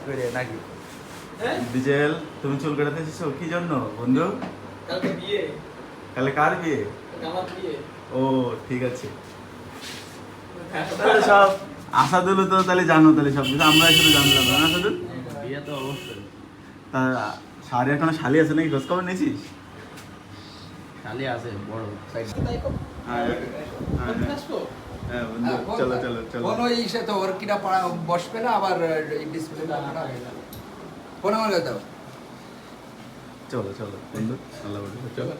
করে নাকি? হ্যাঁ ডিজেল, তুমি চুল কাটাতে এসেছো কি জন্য বন্ধু? কালকে বিয়ে, কালে কার বিয়ে? আমার বিয়ে। ও ঠিক আছে। তাহলে সব আসাদুল তো তাহলে জানো, তাহলে সব কিছু আমরা শুধু জানলাম না। আসাদুল বিয়ে তো অবশ্যই। তা শাড়ি এখনো শালি আছে নাকি, খোঁজ খবর নিয়েছিস? খালি আছে বড় সাইড। হ্যাঁ হ্যাঁ আসবো হ্যাঁ বন্ধু, চলো চলো চলো। ফোন ওই সে তো ওর কিনা বসবে না, আবার ডিসপ্লে খারাপ হয়ে যাবে। ফোন আমার কাছে দাও। চলো চলো বন্ধু, আল্লাহ বন্ধু চলো।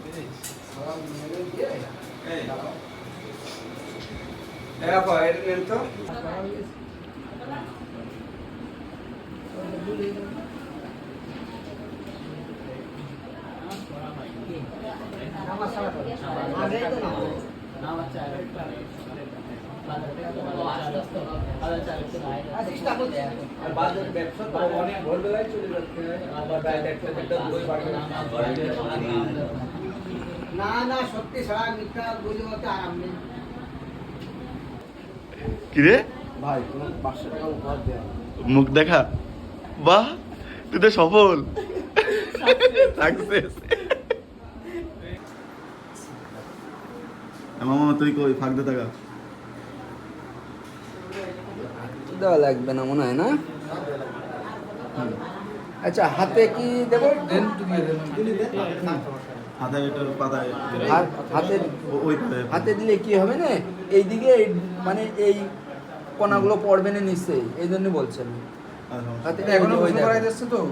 না না সত্যি সারা মিথ্যা বলে বলতে আরাম নেই। কিরে ভাই তুমি 500 টাকা উপহার দেয়া। মুখ দেখা, বাহ তুই তো সফল, সাকসেস। মামা তুই কই, ফাঁক দে টাকা। দেওয়া লাগবে না মনে হয় না। আচ্ছা হাতে কি দেবো? হাতে এটা পাতায় হাতে ওই হাতে দিলে কি হবে না, এইদিকে মানে এই কণাগুলো পড়বে না নিশ্চয়ই, এই জন্য বলছেন। হাতে এখনো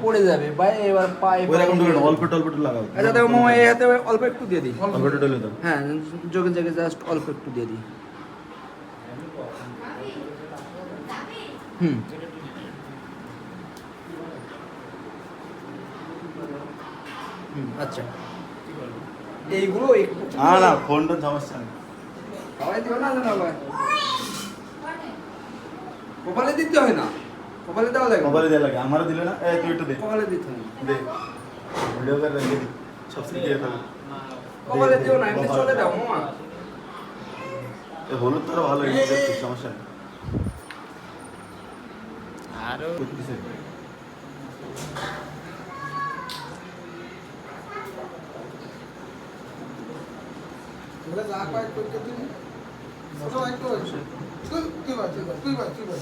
পড়ে যাবে বা এবার পায়ে ওই রকম অল্প টল্প লাগাও। আচ্ছা দেখো মামা এই হাতে অল্প একটু দিয়ে দিই। অল্প টলে দাও। হ্যাঁ যোগে যোগে জাস্ট অল্প একটু দিয়ে দিই। হুম আচ্ছা এইগুলো একটু না ফোনটা সমস্যা নেই। সবাই দিও না না ভাই, কপালে দিতে হয় না, কপালে দেওয়া লাগে। মোবাইলে দেওয়া লাগে, আমারও দিলে না। তুই একটু দে, কপালে দিতে হয় দে ভিডিও করে রেখে দি, সব শিখিয়ে ফেলো। কপালে দিও না, এমনি চলে দাও মামা। হলুদ তো আরো ভালো, সমস্যা নেই। আরো করতেছে। বলে যা পাই করতে দিন। ছোট একটু তুই বাদ তুই বাদ তুই বাদ তুই বাদ।